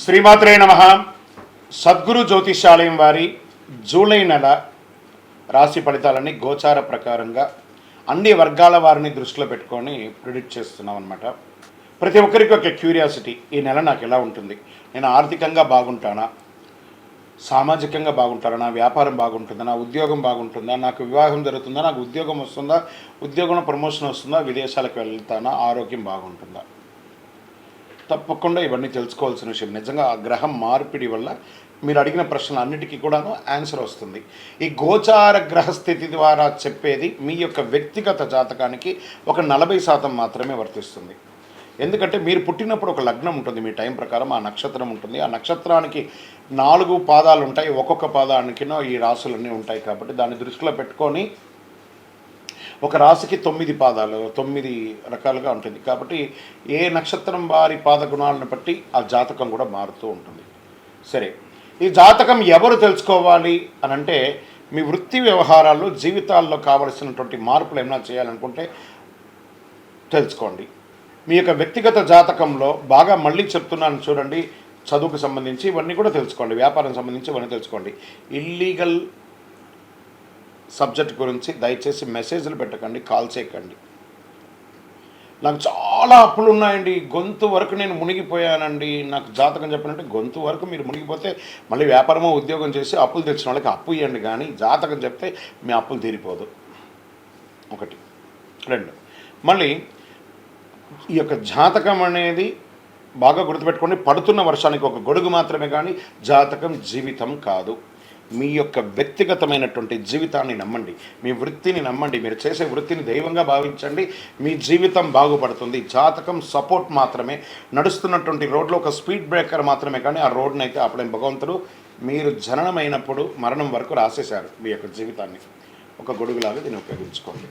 శ్రీమాత్రే నమః. సద్గురు జ్యోతిషాలయం వారి జూలై నెల రాశి ఫలితాలని గోచార ప్రకారంగా అన్ని వర్గాల వారిని దృష్టిలో పెట్టుకొని ప్రిడిక్ట్ చేస్తున్నాం అనమాట. ప్రతి ఒక్కరికి ఒక క్యూరియాసిటీ, ఈ నెల నాకు ఎలా ఉంటుంది, నేను ఆర్థికంగా బాగుంటానా, సామాజికంగా బాగుంటానా, నా వ్యాపారం బాగుంటుందా, నా ఉద్యోగం బాగుంటుందా, నాకు వివాహం జరుగుతుందా, నాకు ఉద్యోగం వస్తుందా, ఉద్యోగంలో ప్రమోషన్ వస్తుందా, విదేశాలకు వెళ్తానా, ఆరోగ్యం బాగుంటుందా. తప్పకుండా ఇవన్నీ తెలుసుకోవాల్సిన విషయం. నిజంగా ఆ గ్రహం మార్పిడి వల్ల మీరు అడిగిన ప్రశ్నలు అన్నిటికీ కూడాను ఆన్సర్ వస్తుంది. ఈ గోచార గ్రహస్థితి ద్వారా చెప్పేది మీ యొక్క వ్యక్తిగత జాతకానికి ఒక 40% మాత్రమే వర్తిస్తుంది. ఎందుకంటే మీరు పుట్టినప్పుడు ఒక లగ్నం ఉంటుంది, మీ టైం ప్రకారం ఆ నక్షత్రం ఉంటుంది. ఆ నక్షత్రానికి 4 పాదాలు ఉంటాయి, ఒక్కొక్క పాదానికినో ఈ రాసులన్నీ ఉంటాయి. కాబట్టి దాన్ని దృష్టిలో పెట్టుకొని ఒక రాశికి 9 పాదాలు, 9 రకాలుగా ఉంటుంది. కాబట్టి ఏ నక్షత్రం వారి పాద గుణాలను బట్టి ఆ జాతకం కూడా మారుతూ ఉంటుంది. సరే, ఈ జాతకం ఎవరు తెలుసుకోవాలి అని అంటే, మీ వృత్తి వ్యవహారాల్లో జీవితాల్లో కావలసినటువంటి మార్పులు ఏమైనా చేయాలనుకుంటే తెలుసుకోండి. మీ యొక్క వ్యక్తిగత జాతకంలో బాగా మళ్ళీ చెప్తున్నాను చూడండి, చదువుకు సంబంధించి ఇవన్నీ కూడా తెలుసుకోండి, వ్యాపారం సంబంధించి ఇవన్నీ తెలుసుకోండి. ఇల్లీగల్ సబ్జెక్ట్ గురించి దయచేసి మెసేజ్లు పెట్టకండి, కాల్ చేయకండి. నాకు చాలా అప్పులు ఉన్నాయండి, గొంతు వరకు నేను మునిగిపోయానండి, నాకు జాతకం చెప్పినట్టే గొంతు వరకు మీరు మునిగిపోతే మళ్ళీ వ్యాపారమో ఉద్యోగం చేసి అప్పులు తెచ్చిన వాళ్ళకి అప్పు ఇవ్వండి, కానీ జాతకం చెప్తే మీ అప్పులు తీరిపోదు. 1, 2 మళ్ళీ ఈ యొక్క జాతకం అనేది బాగా గుర్తుపెట్టుకోండి. పడుతున్న వర్షానికి ఒక గొడుగు మాత్రమే, కానీ జాతకం జీవితం కాదు. మీ యొక్క వ్యక్తిగతమైనటువంటి జీవితాన్ని నమ్మండి, మీ వృత్తిని నమ్మండి, మీరు చేసే వృత్తిని దైవంగా భావించండి, మీ జీవితం బాగుపడుతుంది. జాతకం సపోర్ట్ మాత్రమే, నడుస్తున్నటువంటి రోడ్లో ఒక స్పీడ్ బ్రేకర్ మాత్రమే, కానీ ఆ రోడ్ని అయితే అప్పుడైన భగవంతుడు మీరు జననమైనప్పుడు మరణం వరకు రాసేశారు మీ యొక్క జీవితాన్ని. ఒక గొడుగులాగా దీన్ని ఉపయోగించుకోండి.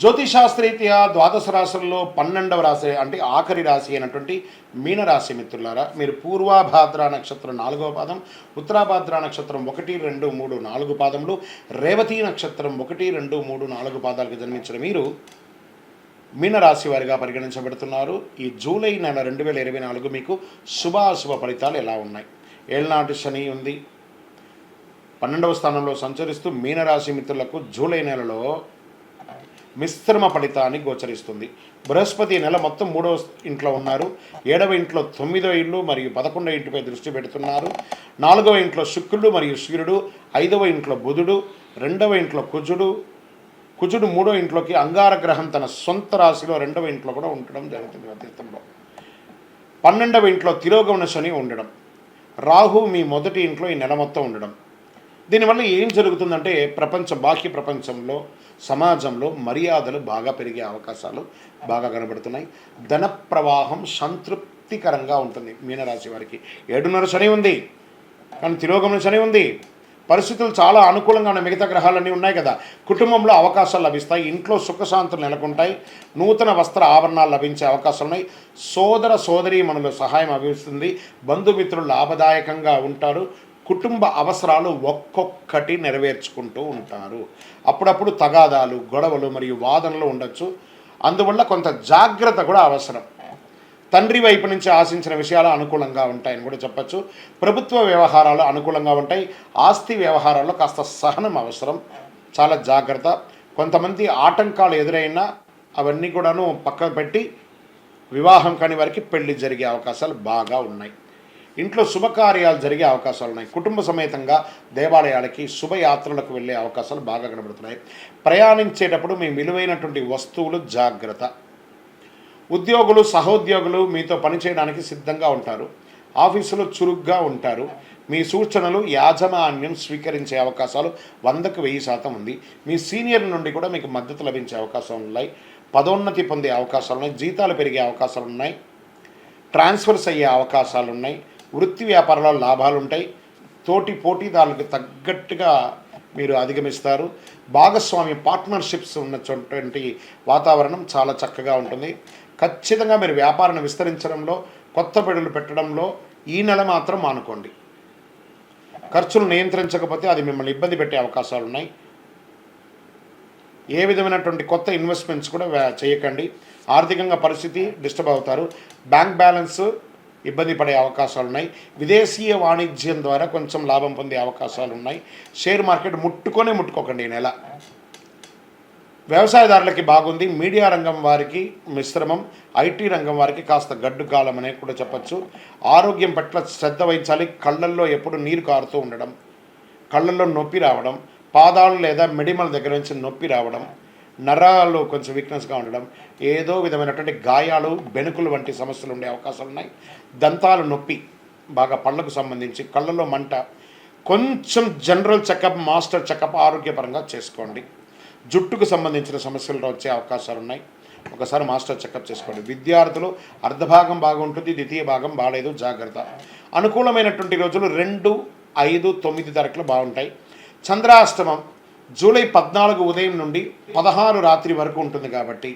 జ్యోతిశాస్త్రీత్యా ద్వాదశ రాశుల్లో 12వ రాశి అంటే ఆఖరి రాశి అయినటువంటి మీనరాశి మిత్రులారా, మీరు పూర్వాభాద్ర నక్షత్రం 4వ పాదం, ఉత్తరాభాద్ర నక్షత్రం 1, 2, 3, 4 పాదములు, రేవతి నక్షత్రం 1, 2, 3, 4 పాదాలకు జన్మించిన మీరు మీనరాశి వారిగా పరిగణించబడుతున్నారు. ఈ జూలై నెల 2024 మీకు శుభాశుభ ఫలితాలు ఎలా ఉన్నాయి? ఏళ్ళనాటి శని ఉంది, 12వ స్థానంలో సంచరిస్తూ మీనరాశి మిత్రులకు జూలై నెలలో మిశ్రమ ఫలితాన్ని గోచరిస్తుంది. బృహస్పతి నెల మొత్తం 3వ ఇంట్లో ఉన్నారు, 7వ ఇంట్లో 9వ ఇల్లు మరియు 11వ ఇంటిపై దృష్టి పెడుతున్నారు. 4వ ఇంట్లో శుక్రుడు మరియు సూర్యుడు, 5వ ఇంట్లో బుధుడు, 2వ ఇంట్లో కుజుడు 3వ ఇంట్లోకి అంగారగ్రహం తన సొంత రాశిలో 2వ ఇంట్లో కూడా ఉండడం జరుగుతుంది. అతీతంలో 12వ ఇంట్లో తిరోగమన శని ఉండడం, రాహు మీ మొదటి ఇంట్లో ఈ నెల మొత్తం ఉండడం. దీనివల్ల ఏం జరుగుతుందంటే, బాహ్య ప్రపంచంలో సమాజంలో మర్యాదలు బాగా పెరిగే అవకాశాలు బాగా కనబడుతున్నాయి. ధన ప్రవాహం సంతృప్తికరంగా ఉంటుంది మీనరాశి వారికి. 7.5 శని ఉంది, కానీ తిరోగమన శని ఉంది. పరిస్థితులు చాలా అనుకూలంగా ఉన్నాయి, మిగతా గ్రహాలన్నీ ఉన్నాయి కదా. కుటుంబంలో అవకాశాలు లభిస్తాయి, ఇంట్లో సుఖశాంతులు నెలకొంటాయి, నూతన వస్త్ర ఆభరణాలు లభించే అవకాశాలు ఉన్నాయి. సోదర సోదరీమణుల సహాయం లభిస్తుంది, బంధుమిత్రులు లాభదాయకంగా ఉంటారు. కుటుంబ అవసరాలు ఒక్కొక్కటి నెరవేర్చుకుంటూ ఉంటారు. అప్పుడప్పుడు తగాదాలు, గొడవలు మరియు వాదనలు ఉండొచ్చు, అందువల్ల కొంత జాగ్రత్త కూడా అవసరం. తండ్రి వైపు నుంచి ఆశించిన విషయాలు అనుకూలంగా ఉంటాయని కూడా చెప్పచ్చు. ప్రభుత్వ వ్యవహారాలు అనుకూలంగా ఉంటాయి. ఆస్తి వ్యవహారాల్లో కాస్త సహనం అవసరం, చాలా జాగ్రత్త. కొంతమంది ఆటంకాలు ఎదురైనా అవన్నీ కూడాను పక్కన పెట్టి వివాహం కాని వారికి పెళ్లి జరిగే అవకాశాలు బాగా ఉన్నాయి. ఇంట్లో శుభకార్యాలు జరిగే అవకాశాలు ఉన్నాయి. కుటుంబ సమేతంగా దేవాలయాలకి, శుభయాత్రలకు వెళ్ళే అవకాశాలు బాగా కనబడుతున్నాయి. ప్రయాణించేటప్పుడు మీ విలువైనటువంటి వస్తువులు జాగ్రత్త. ఉద్యోగులు, సహోద్యోగులు మీతో పనిచేయడానికి సిద్ధంగా ఉంటారు. ఆఫీసులో చురుగ్గా ఉంటారు. మీ సూచనలు యాజమాన్యం స్వీకరించే అవకాశాలు 100కు 1000% ఉంది. మీ సీనియర్ నుండి కూడా మీకు మద్దతు లభించే అవకాశాలు ఉన్నాయి. పదోన్నతి పొందే అవకాశాలు ఉన్నాయి. జీతాలు పెరిగే అవకాశాలు ఉన్నాయి. ట్రాన్స్ఫర్స్ అయ్యే అవకాశాలు ఉన్నాయి. వృత్తి వ్యాపారాల్లో లాభాలు ఉంటాయి. పోటీదారులకు తగ్గట్టుగా మీరు అధిగమిస్తారు. భాగస్వామి పార్ట్నర్షిప్స్ ఉన్నటువంటి వాతావరణం చాలా చక్కగా ఉంటుంది. ఖచ్చితంగా మీరు వ్యాపారాన్ని విస్తరించడంలో, కొత్త పెడులు పెట్టడంలో ఈ నెల మాత్రం మానుకోండి. ఖర్చులు నియంత్రించకపోతే అది మిమ్మల్ని ఇబ్బంది పెట్టే అవకాశాలు ఉన్నాయి. ఏ విధమైనటువంటి కొత్త ఇన్వెస్ట్మెంట్స్ కూడా చేయకండి. ఆర్థికంగా పరిస్థితి డిస్టర్బ్ అవుతారు. బ్యాంక్ బ్యాలెన్స్ ఇబ్బంది పడే అవకాశాలు ఉన్నాయి. విదేశీయ వాణిజ్యం ద్వారా కొంచెం లాభం పొందే అవకాశాలు ఉన్నాయి. షేర్ మార్కెట్ ముట్టుకోకండి ఈ నెల. వ్యవసాయదారులకి బాగుంది. మీడియా రంగం వారికి మిశ్రమం. ఐటీ రంగం వారికి కాస్త గడ్డు కాలం అనే కూడా చెప్పచ్చు. ఆరోగ్యం పట్ల శ్రద్ధ వహించాలి. కళ్ళల్లో ఎప్పుడు నీరు కారుతూ ఉండడం, కళ్ళల్లో నొప్పి రావడం, పాదాలు లేదా మెడిమల దగ్గర నుంచి నొప్పి రావడం, నరాలు కొంచెం వీక్నెస్గా ఉండడం, ఏదో విధమైనటువంటి గాయాలు, బెణుకులు వంటి సమస్యలు ఉండే అవకాశాలు ఉన్నాయి. దంతాలు నొప్పి, బాగా పళ్ళకు సంబంధించి, కళ్ళల్లో మంట. కొంచెం జనరల్ చెకప్, మాస్టర్ చెకప్ ఆరోగ్యపరంగా చేసుకోండి. జుట్టుకు సంబంధించిన సమస్యలు వచ్చే అవకాశాలు ఉన్నాయి. ఒకసారి మాస్టర్ చెకప్ చేసుకోండి. విద్యార్థులు అర్ధభాగం బాగుంటుంది, ద్వితీయ భాగం బాగాలేదు, జాగ్రత్త. అనుకూలమైనటువంటి రోజులు 2, 5, 9 తారీఖులు బాగుంటాయి. చంద్రాష్టమం జూలై 14 ఉదయం నుండి 16 రాత్రి వరకు ఉంటుంది కాబట్టి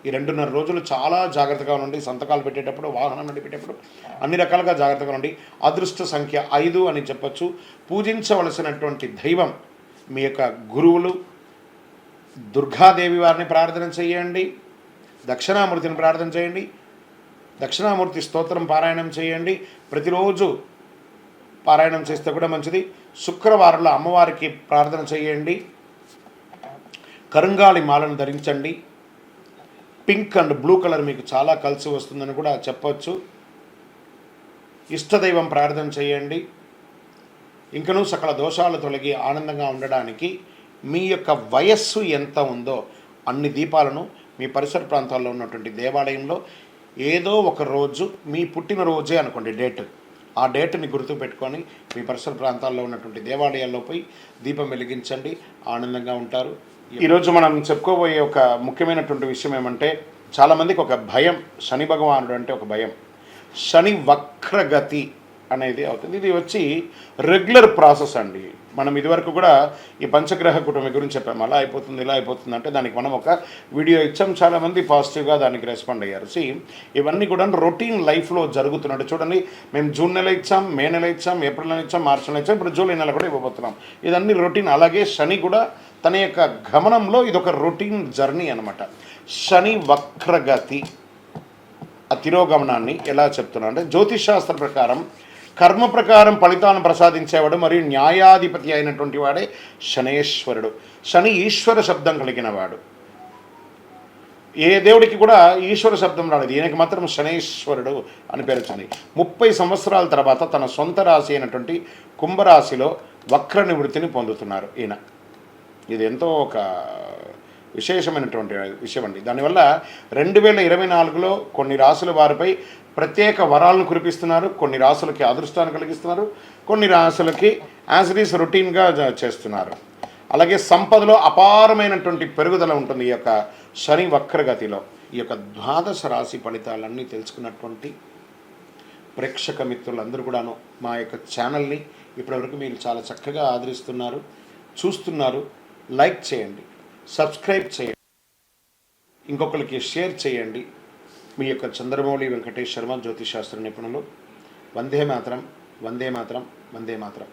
ఈ 2.5 రోజులు చాలా జాగ్రత్తగా ఉండండి. సంతకాలు పెట్టేటప్పుడు, వాహనం నడిపేటప్పుడు అన్ని రకాలుగా జాగ్రత్తగా ఉండండి. అదృష్ట సంఖ్య 5 అని చెప్పచ్చు. పూజించవలసినటువంటి దైవం మీ యొక్క గురువులు. దుర్గాదేవి వారిని ప్రార్థన చేయండి. దక్షిణామూర్తిని ప్రార్థన చేయండి. దక్షిణామూర్తి స్తోత్రం పారాయణం చేయండి. ప్రతిరోజు పారాయణం చేస్తే కూడా మంచిది. శుక్రవారంలో అమ్మవారికి ప్రార్థన చేయండి. కరుంగాళి మాలను ధరించండి. పింక్ అండ్ బ్లూ కలర్ మీకు చాలా కలిసి వస్తుందని కూడా చెప్పవచ్చు. ఇష్టదైవం ప్రార్థన చేయండి. ఇంకనూ సకల దోషాలు తొలగి ఆనందంగా ఉండడానికి మీ యొక్క వయస్సు ఎంత ఉందో అన్ని దీపాలను మీ పరిసర ప్రాంతాల్లో ఉన్నటువంటి దేవాలయంలో ఏదో ఒక రోజు, మీ పుట్టినరోజే అనుకోండి డేట్, ఆ డేట్ని గుర్తు పెట్టుకొని మీ పరిసర ప్రాంతాల్లో ఉన్నటువంటి దేవాలయాల్లో పోయి దీపం వెలిగించండి. ఆనందంగా ఉంటారు. ఈరోజు మనం చెప్పుకోబోయే ఒక ముఖ్యమైనటువంటి విషయం ఏమంటే, చాలామందికి ఒక భయం, శని భగవానుడు అంటే ఒక భయం. శని వక్రగతి అనేది అవుతుంది. ఇది వచ్చి రెగ్యులర్ ప్రాసెస్ అండి. మనం ఇదివరకు కూడా ఈ పంచగ్రహ కుటుంబం గురించి చెప్పాము. అలా అయిపోతుంది, ఇలా అయిపోతుంది అంటే దానికి మనం ఒక వీడియో ఇచ్చాం. చాలామంది పాజిటివ్గా దానికి రెస్పాండ్ అయ్యారు. ఇవన్నీ కూడా రొటీన్ లైఫ్లో జరుగుతున్నట్టు చూడండి. మేము జూన్ నెల ఇచ్చాం, మే నెల ఇచ్చాం, ఏప్రిల్ నెల ఇచ్చాం, మార్చి నెల ఇచ్చాం, ఇప్పుడు జూలై నెల కూడా ఇవ్వబోతున్నాం. ఇదన్నీ రొటీన్. అలాగే శని కూడా తన యొక్క గమనంలో ఇదొక రొటీన్ జర్నీ అనమాట. శని వక్రగతి ఆ తిరోగమనాన్ని ఎలా చెప్తున్నా అంటే, జ్యోతిష్ శాస్త్ర ప్రకారం కర్మ ప్రకారం ఫలితాలను ప్రసాదించేవాడు మరియు న్యాయాధిపతి అయినటువంటి వాడే శనేశ్వరుడు. శని ఈశ్వర శబ్దం కలిగిన వాడు. ఏ దేవుడికి కూడా ఈశ్వర శబ్దం రాలేదు, ఈయనకి మాత్రం శనేశ్వరుడు అని పేరు వచ్చింది. 30 సంవత్సరాల తర్వాత తన సొంత రాశి అయినటువంటి కుంభరాశిలో వక్ర నివృత్తిని పొందుతున్నారు ఈయన. ఇది ఎంతో ఒక విశేషమైనటువంటి విషయం అండి. దానివల్ల 2024లో కొన్ని రాశుల వారిపై ప్రత్యేక వరాలను కురిపిస్తున్నారు. కొన్ని రాశులకి అదృష్టాన్ని కలిగిస్తున్నారు. కొన్ని రాశులకి యాజ్ ఇట్ ఈస్ రొటీన్గా చేస్తున్నారు. అలాగే సంపదలో అపారమైనటువంటి పెరుగుదల ఉంటుంది ఈ యొక్క శని వక్రగతిలో. ఈ యొక్క ద్వాదశ రాశి ఫలితాలన్నీ తెలుసుకున్నటువంటి ప్రేక్షక మిత్రులందరూ కూడాను మా యొక్క ఛానల్ని ఇప్పటివరకు మీరు చాలా చక్కగా ఆదరిస్తున్నారు, చూస్తున్నారు. లైక్ చేయండి, సబ్స్క్రైబ్ చేయండి, ఇంకొకరికి షేర్ చేయండి. మీ యొక్క చంద్రమౌళి వెంకటేష్ శర్మ, జ్యోతిష్ శాస్త్ర నిపుణులు. వందే మాతరం, వందే మాతరం, వందే మాతరం.